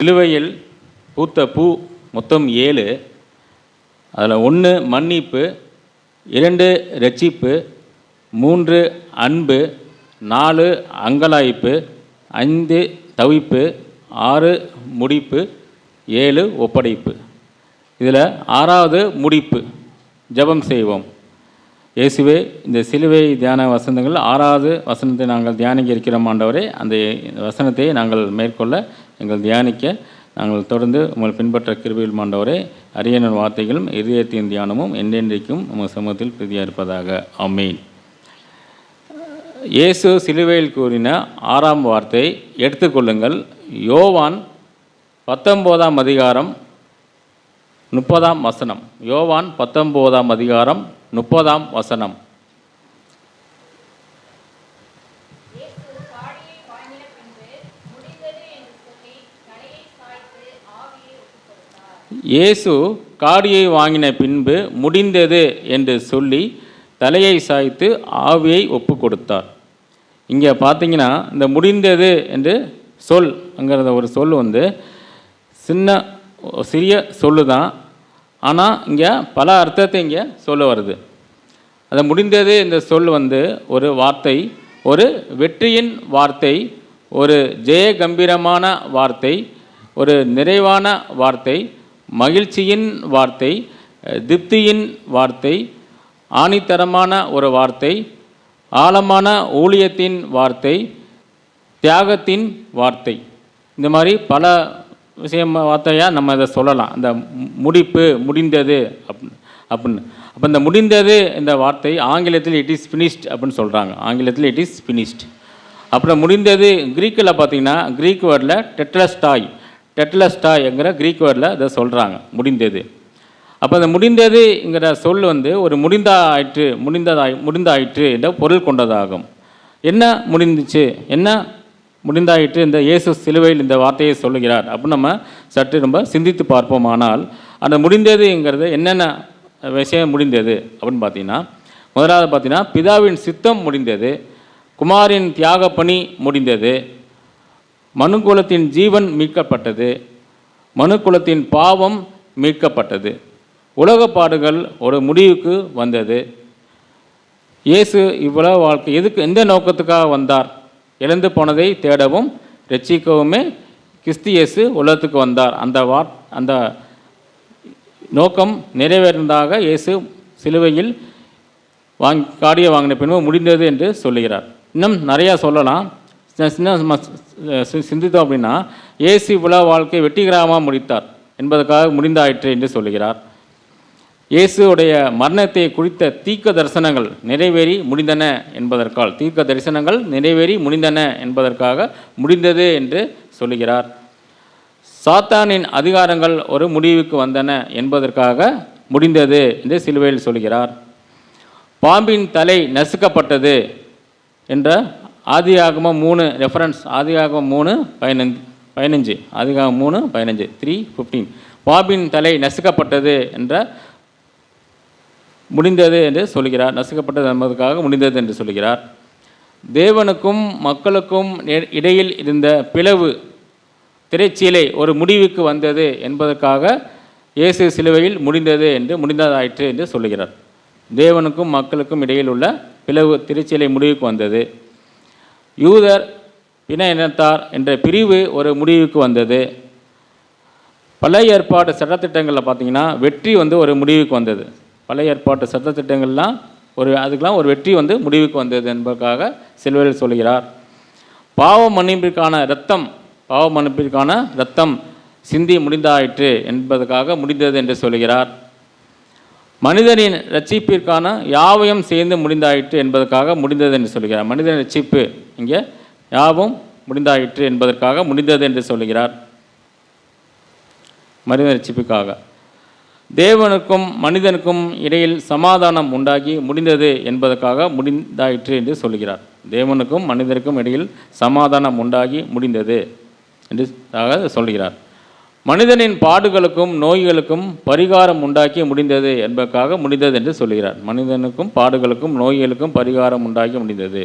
சிலுவையில் பூத்த பூ மொத்தம் 7. அதில் 1 மன்னிப்பு, 2 இரட்சிப்பு, 3 அன்பு, 4 அங்கலாய்ப்பு, 5 தவிப்பு, 6 முடிப்பு, 7 ஒப்படைப்பு. இதில் 6வது முடிப்பு, ஜெபம் செய்வோம். இயேசுவே, இந்த சிலுவை தியான வசனங்கள் 6வது வசனத்தை நாங்கள் தியானிக்க இருக்கிறோம் ஆண்டவரே. அந்த வசனத்தை நாங்கள் மேற்கொள்ள எங்கள் தியானிக்க நாங்கள் தொடர்ந்து உங்கள் பின்பற்ற கிருபையில் ஆண்டவரே. அரியன வார்த்தைகளும் இதயத்தின் தியானமும் என்றென்றைக்கும் உங்கள் சமூகத்தில் பிரதியாக இருப்பதாக. ஆமென். இயேசு சிலுவையில் கூறின 6ஆம் வார்த்தை எடுத்துக்கொள்ளுங்கள். யோவான் 19ஆம் அதிகாரம் 30ஆம் வசனம். யோவான் 19ஆம் அதிகாரம் 30ஆம் வசனம். இயேசு காடியை வாங்கின பின்பு முடிந்தது என்று சொல்லி தலையை சாய்த்து ஆவியை ஒப்பு கொடுத்தார். இங்கே பார்த்தீங்கன்னா இந்த முடிந்தது என்று சொல்ங்கிற ஒரு சொல் சிறிய சொல்லு தான். ஆனால் இங்கே பல அர்த்தத்தை இங்கே சொல்ல வருது. அது முடிந்தது இந்த சொல் ஒரு வார்த்தை, ஒரு வெற்றியின் வார்த்தை, ஒரு ஜெய கம்பீரமான வார்த்தை, ஒரு நிறைவான வார்த்தை, மகிழ்ச்சியின் வார்த்தை, திருப்தியின் வார்த்தை, ஆணித்தரமான ஒரு வார்த்தை, ஆழமான ஊழியத்தின் வார்த்தை, தியாகத்தின் வார்த்தை. இந்த மாதிரி பல வார்த்தையாக நம்ம இதை சொல்லலாம். அந்த முடிப்பு, முடிந்தது அப்படின்னு. அப்போ இந்த முடிந்தது இந்த வார்த்தை ஆங்கிலத்தில் இட் இஸ் ஃபினிஷ்ட் அப்படின்னு சொல்கிறாங்க. ஆங்கிலத்தில் இட் இஸ் ஃபினிஷ்ட். அப்புறம் முடிந்தது கிரீக்கில் பார்த்திங்கன்னா கிரீக் வேர்டில் டெட்லஸ்டாய்ங்கிற கிரீக் வேர்டில் இதை சொல்கிறாங்க, முடிந்தது. அப்போ அந்த முடிந்ததுங்கிற சொல் ஒரு முடிந்தாயிற்று என்ற பொருள் கொண்டதாகும். என்ன முடிந்துச்சு, என்ன முடிந்தாயிற்று இந்த இயேசு சிலுவையில் இந்த வார்த்தையை சொல்லுகிறார் அப்படின்னு நம்ம சற்று ரொம்ப சிந்தித்து பார்ப்போம். ஆனால் அந்த முடிந்ததுங்கிறது என்னென்ன விஷயம் முடிந்தது அப்படின்னு பார்த்தீங்கன்னா, முதலாவது பார்த்தீங்கன்னா பிதாவின் சித்தம் முடிந்தது, குமாரின் தியாக பணி முடிந்தது, மனுக்குலத்தின் ஜீவன் மீட்கப்பட்டது, மனுக்குலத்தின் பாவம் மீட்கப்பட்டது, உலகப்பாடுகள் ஒரு முடிவுக்கு வந்தது. இயேசு இவ்வளவு வாழ்க்கை எந்த நோக்கத்துக்காக வந்தார்? இழந்து போனதை தேடவும் ரட்சிக்கவுமே கிறிஸ்து இயேசு உலகத்துக்கு வந்தார். அந்த நோக்கம் நிறைவேறதாக இயேசு சிலுவையில் காடியை வாங்கின பின்பு முடிந்தது என்று சொல்லுகிறார். இன்னும் நிறையா சொல்லலாம். சிந்தித்தோம் அப்படின்னா, இயேசு இவ்வளவு வாழ்க்கை வெற்றிகரமாக முடித்தார் என்பதற்காக முடிந்தாயிற்று என்று சொல்லுகிறார். இயேசுடைய மரணத்தை குறித்த தீர்க்க தரிசனங்கள் நிறைவேறி முடிந்தன என்பதற்காக முடிந்தது என்று சொல்லுகிறார். சாத்தானின் அதிகாரங்கள் ஒரு முடிவுக்கு வந்தன என்பதற்காக முடிந்தது என்று சிலுவையில் சொல்கிறார். பாம்பின் தலை நசுக்கப்பட்டது என்ற ஆதியாகமம் 3 ரெஃபரன்ஸ், ஆதியாகமம் 3:15, ஆதியாகமம் 3:15, 3:15. பாம்பின் தலை நசுக்கப்பட்டது என்ற முடிந்தது என்று சொல்கிறார். நசுக்கப்பட்டது என்பதற்காக முடிந்தது என்று சொல்கிறார். தேவனுக்கும் மக்களுக்கும் இடையில் இருந்த பிளவு திரைச்சீலை ஒரு முடிவுக்கு வந்தது என்பதற்காக இயேசு சிலுவையில் முடிந்ததாயிற்று என்று சொல்கிறார். தேவனுக்கும் மக்களுக்கும் இடையில் உள்ள பிளவு திரைச்சீலை முடிவுக்கு வந்தது. யூதர் பிண இனத்தார் என்ற பிரிவு ஒரு முடிவுக்கு வந்தது. பழைய ஏற்பாடு சட்டத்திட்டங்களில் பார்த்திங்கன்னா வெற்றி ஒரு முடிவுக்கு வந்தது. பழைய ஏற்பாட்டு சட்டத்திட்டங்கள்லாம் அதுக்கெல்லாம் ஒரு வெற்றி முடிவுக்கு வந்தது என்பதற்காக சிலுவையில் சொல்கிறார். பாவ மன்னிப்பிற்கான இரத்தம் சிந்தி முடிந்தாயிற்று என்பதற்காக முடிந்தது என்று சொல்கிறார். மனிதனின் ரட்சிப்பிற்கான யாவையும் சேர்ந்து முடிந்தாயிற்று என்பதற்காக முடிந்தது என்று சொல்கிறார். மனிதனின் ரட்சிப்பு இங்கே யாவும் முடிந்தாயிற்று என்பதற்காக முடிந்தது என்று சொல்கிறார். மனித ரட்சிப்புக்காக தேவனுக்கும் மனிதனுக்கும் இடையில் சமாதானம் உண்டாகி முடிந்தது என்பதற்காக முடிந்தாயிற்று என்று சொல்கிறார். தேவனுக்கும் மனிதனுக்கும் இடையில் சமாதானம் உண்டாகி முடிந்தது என்று சொல்கிறார். மனிதனின் பாடுகளுக்கும் நோய்களுக்கும் பரிகாரம் உண்டாக்கி முடிந்தது என்பதற்காக முடிந்தது என்று சொல்கிறார். மனிதனுக்கும் பாடுகளுக்கும் நோய்களுக்கும் பரிகாரம் உண்டாக்கி முடிந்தது.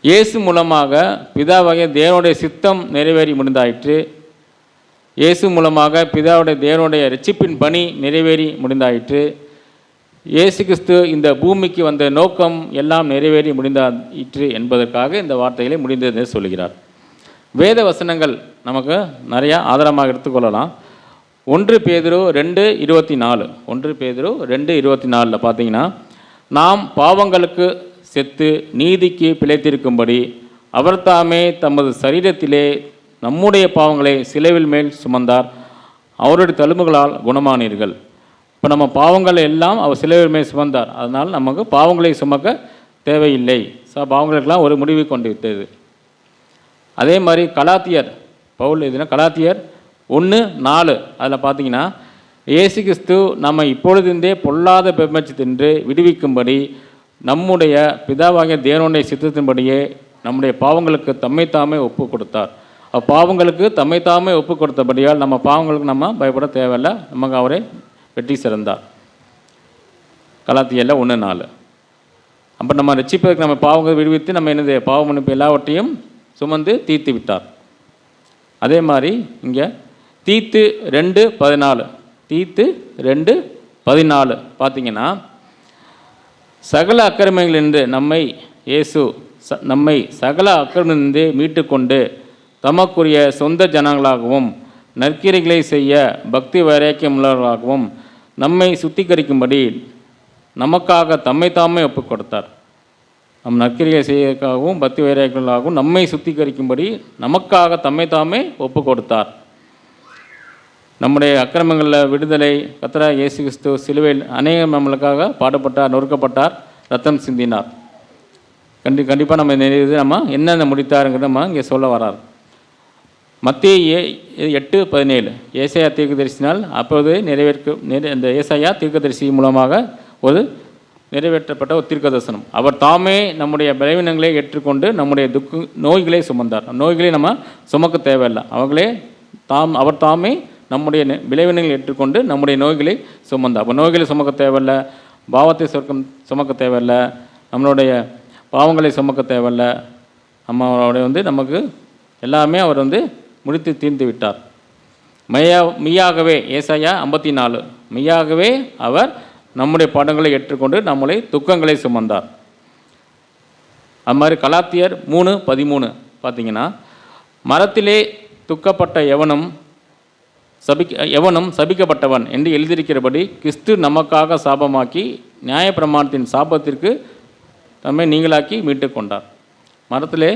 இயேசு மூலமாக பிதாவாகிய தேவனுடைய சித்தம் நிறைவேறி முடிந்தாயிற்று. இயேசு மூலமாக பிதாவுடைய தேவனுடைய இரட்சிப்பின் பணி நிறைவேறி முடிந்தாயிற்று. இயேசு கிறிஸ்து இந்த பூமிக்கு வந்த நோக்கம் எல்லாம் நிறைவேறி முடிந்தாயிற்று என்பதற்காக இந்த வார்த்தைகளை முடிந்தது சொல்கிறார். வேத வசனங்கள் நமக்கு நிறையா ஆதாரமாக எடுத்துக்கொள்ளலாம். 1 பேதுரு 2:24 1 பேதுரு 2:24 பார்த்தீங்கன்னா, நாம் பாவங்களுக்கு செத்து நீதிக்கு பிழைத்திருக்கும்படி அவர் தாமே தமது சரீரத்திலே நம்முடைய பாவங்களை சிலுவையில் மேல் சுமந்தார், அவருடைய தழும்புகளால் குணமானீர்கள். இப்போ நம்ம பாவங்கள் எல்லாம் அவர் சிலுவையில் மேல் சுமந்தார், அதனால் நமக்கு பாவங்களை சுமக்க தேவையில்லை. பாவங்களுக்கெல்லாம் ஒரு முடிவு கொண்டு விட்டது. அதே மாதிரி கலாத்தியர் பவுல் எதுனா கலாத்தியர் 1:4 அதில் பார்த்தீங்கன்னா, இயேசு கிறிஸ்து நம்ம இப்பொழுதிருந்தே பொல்லாத பெருமச்சத்தின்று விடுவிக்கும்படி நம்முடைய பிதாவாகிய தேவனுடைய சித்தத்தின்படியே நம்முடைய பாவங்களுக்கு தம்மைத்தாமே ஒப்பு கொடுத்தார். பாவங்களுக்கு தம்மைத்தாமே ஒப்பு கொடுத்தபடியால் நம்ம பாவங்களுக்கு நம்ம பயப்பட தேவையில்லை, நமக்கு அவரை வெற்றி சிறந்தார். கலாத்தியரில் 1:4. அப்போ நம்ம ரட்சிப்பதற்கு நம்ம பாவங்களை விடுவித்து நம்ம என்னது பாவ மன்னிப்பு எல்லாவற்றையும் சுமந்து தீர்த்து விட்டார். அதே மாதிரி இங்கே தீத்து 2:14 தீத்து 2:14 பார்த்தீங்கன்னா, சகல அக்கிரமங்களிலிருந்து நம்மை சகல அக்கிரமங்களிலிருந்து மீட்டு கொண்டு தமக்குரிய சொந்த ஜனங்களாகவும் நற்கிரைகளை செய்ய பக்தி வைராக்கியம் உள்ளவர்களாகவும் நம்மை சுத்திகரிக்கும்படி நமக்காக தம்மைத்தாமே ஒப்பு கொடுத்தார். நம் நற்கிரியை செய்யக்காகவும் பக்தி வைராக்கியங்களாகவும் நம்மை சுத்திகரிக்கும்படி நமக்காக தம்மைத்தாமே ஒப்பு கொடுத்தார். நம்முடைய அக்கிரமங்களில் விடுதலை கர்த்தராகிய இயேசு கிறிஸ்து சிலுவையில் அநேக நம்மளுக்காக பாடுபட்டார், நொறுக்கப்பட்டார், ரத்தம் சிந்தினார். கண்டிப்பாக நம்ம நம்ம என்னென்ன முடித்தாருங்கிறத நம்ம இங்கே சொல்ல வரார். மத்தேயு 8:17 ஏசாயா தீர்க்கதரிசினால் அப்போது இந்த ஏசாயா தீர்க்கதரிசி மூலமாக ஒரு நிறைவேற்றப்பட்ட ஒரு தீர்க்கதரிசனம். அவர் தாமே நம்முடைய பலவீனங்களை ஏற்றுக்கொண்டு நம்முடைய நோய்களை சுமந்தார். நோய்களை நம்ம சுமக்க தேவையில்லை, அவர் தாமே நம்முடைய விளைவினங்களை ஏற்றுக்கொண்டு நம்முடைய நோய்களை சுமந்தார். அப்போ நோய்களை சுமக்க தேவையில்லை, பாவத்தை சுமக்க தேவையில்லை, நம்மளுடைய பாவங்களை சுமக்க தேவையில்லை. நம்மளுடைய நமக்கு எல்லாமே அவர் முடித்து தீர்ந்து விட்டார். மெய்யாகவே ஏசாயா 54 மெய்யாகவே அவர் நம்முடைய பாடங்களை ஏற்றுக்கொண்டு நம்மளை துக்கங்களை சுமந்தார். அது மாதிரி கலாத்தியர் 3:13 பார்த்தீங்கன்னா, மரத்திலே துக்கப்பட்ட எவனும் சபிக்கப்பட்டவன் என்று எழுதியிருக்கிறபடி கிறிஸ்து நமக்காக சாபமாக்கி நியாயப்பிரமாணத்தின் சாபத்திற்கு தம்மை நீங்களாக்கி மீட்டு கொண்டார். மரத்திலே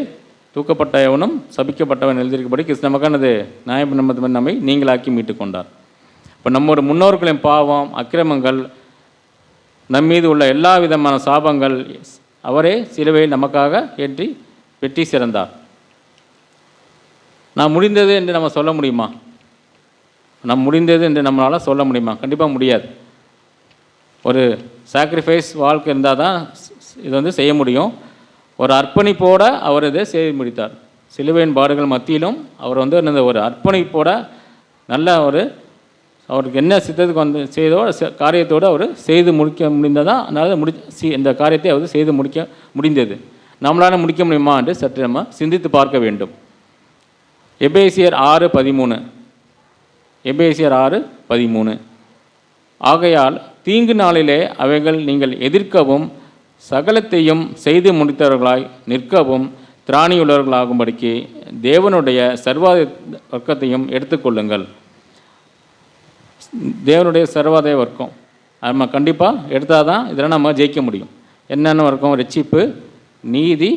தூக்கப்பட்ட எவனும் சபிக்கப்பட்டவன் எழுதியிருக்கிறபடி கிறிஸ்து நமக்கானது நியாயப்பிரமாணத்தின் நம்மை நீங்களாக்கி மீட்டு கொண்டார். இப்போ நம்முடைய முன்னோர்களின் பாவம் அக்கிரமங்கள் நம்மீது உள்ள எல்லா விதமான சாபங்கள் அவரே சிலுவையை நமக்காக ஏற்றி வெற்றி சிறந்தார். நான் முடிந்தது என்று நம்ம சொல்ல முடியுமா? முடிந்தது என்று நம்மளால் சொல்ல முடியுமா? கண்டிப்பாக முடியாது. ஒரு சாக்ரிஃபைஸ் வாழ்க்கை இருந்தால் தான் இது செய்ய முடியும். ஒரு அர்ப்பணிப்போட அவர் இதை செய்து முடித்தார். சிலுவையின் பாடுகள் மத்தியிலும் அவர் ஒரு அர்ப்பணிப்போட நல்ல அவருக்கு என்ன சித்தத்துக்கு செய்தோ காரியத்தோடு அவர் செய்து முடிக்க முடிந்ததான். அதனால் இந்த காரியத்தை அவர் செய்து முடிக்க முடிந்தது. நம்மளால் முடிக்க முடியுமா என்று சற்று நம்ம சிந்தித்து பார்க்க வேண்டும். எபேசியர் 6:13 எபேசியர் 6:13 ஆகையால் தீங்கு நாளிலே அவைகள் நீங்கள் எதிர்க்கவும் சகலத்தையும் செய்து முடித்தவர்களாய் நிற்கவும் திராணியுள்ளவர்களாகும்படிக்கு தேவனுடைய சர்வாத வர்க்கத்தையும் எடுத்துக்கொள்ளுங்கள். தேவனுடைய சர்வாதாய வர்க்கம் நம்ம கண்டிப்பாக எடுத்தால் தான் இதெல்லாம் நம்ம ஜெயிக்க முடியும். என்னென்ன வர்க்கம்? ரட்சிப்பு, நீதி,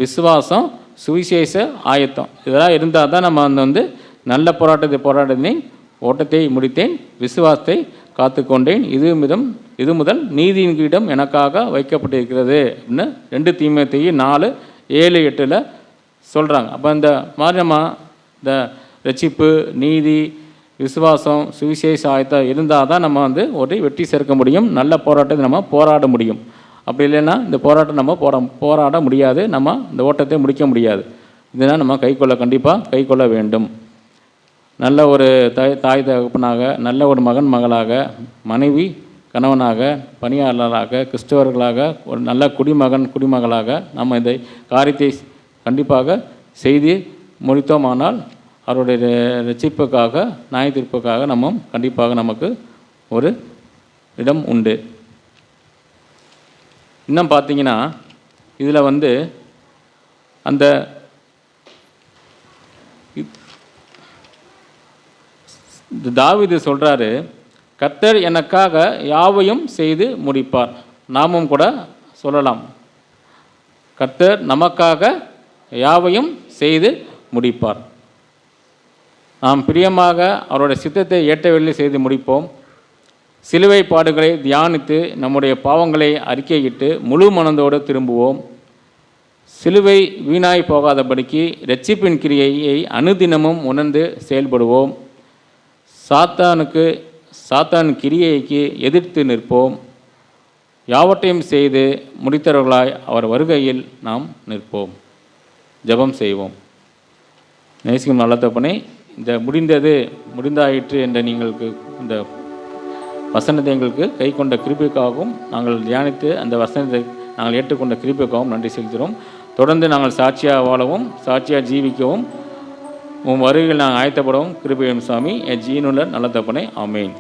விசுவாசம், சுவிசேஷ ஆயத்தம். இதெல்லாம் இருந்தால் தான் நம்ம நல்ல போராட்டத்தை ஓட்டத்தை முடித்தேன், விசுவாசத்தை காத்துக்கொண்டேன், இது முதல் நீதியின் கீடம் எனக்காக வைக்கப்பட்டிருக்கிறது அப்படின்னு 2 தீமோத்தேயு 4:7-8 சொல்கிறாங்க. அப்போ இந்த மாதிரி நம்ம இந்த ரட்சிப்பு, நீதி, விசுவாசம், சுவிசேஷ ஆயத்தம் இருந்தால் தான் நம்ம ஒரு வெற்றி சேர்க்க முடியும், நல்ல போராட்டத்தை நம்ம போராட முடியும். அப்படி இல்லைன்னா இந்த போராட்டம் நம்ம போராட முடியாது, நம்ம இந்த ஓட்டத்தை முடிக்க முடியாது. இதனால் நம்ம கண்டிப்பாக கை கொள்ள வேண்டும். நல்ல ஒரு தாய் தகப்பனாக, நல்ல ஒரு மகன் மகளாக, மனைவி கணவனாக, பணியாளராக, கிறிஸ்தவர்களாக, ஒரு நல்ல குடிமகளாக நம்ம இந்த காரியத்தை கண்டிப்பாக செய்து முடித்தோமானால் அவருடைய ரட்சிப்புக்காக நியாய தீர்ப்புக்காக கண்டிப்பாக நமக்கு ஒரு இடம் உண்டு. இன்னும் பார்த்தீங்கன்னா இதில் அந்த தாவீது சொல்கிறாரு, கர்த்தர் எனக்காக யாவையும் செய்து முடிப்பார். நாமும் கூட சொல்லலாம், கர்த்தர் நமக்காக யாவையும் செய்து முடிப்பார். நாம் பிரியமாக அவருடைய சித்தத்தை ஏற்றவெளியில் செய்து முடிப்போம். சிலுவை பாடுகளை தியானித்து நம்முடைய பாவங்களை அறிக்கையிட்டு முழு மனதோடு திரும்புவோம். சிலுவை வீணாய் போகாதபடிக்கு இரட்சிப்பின் கிரியையை அனுதினமும் உணர்ந்து செயல்படுவோம். சாத்தான் கிரியைக்கு எதிர்த்து நிற்போம். யாவற்றையும் செய்து முடித்தவர்களாய் அவர் வருகையில் நாம் நிற்போம். ஜெபம் செய்வோம். நேசிக்கும் நல்ல தகப்பனே, இந்த முடிந்தாயிற்று என்ற நீங்களுக்கு இந்த வசனத்தை எங்களுக்கு கை கொண்ட கிருபைக்காகவும் நாங்கள் தியானித்து அந்த வசனத்தை நாங்கள் ஏற்றுக்கொண்ட கிருபைக்காகவும் நன்றி செலுத்துகிறோம். தொடர்ந்து நாங்கள் சாட்சியாக வாழவும் சாட்சியாக ஜீவிக்கவும் வருகையில் நாங்கள் ஆயத்தப்படவும் கிருபையும் சாமி என் ஜீனுள்ள நல்ல தகப்பனே. ஆமேன்.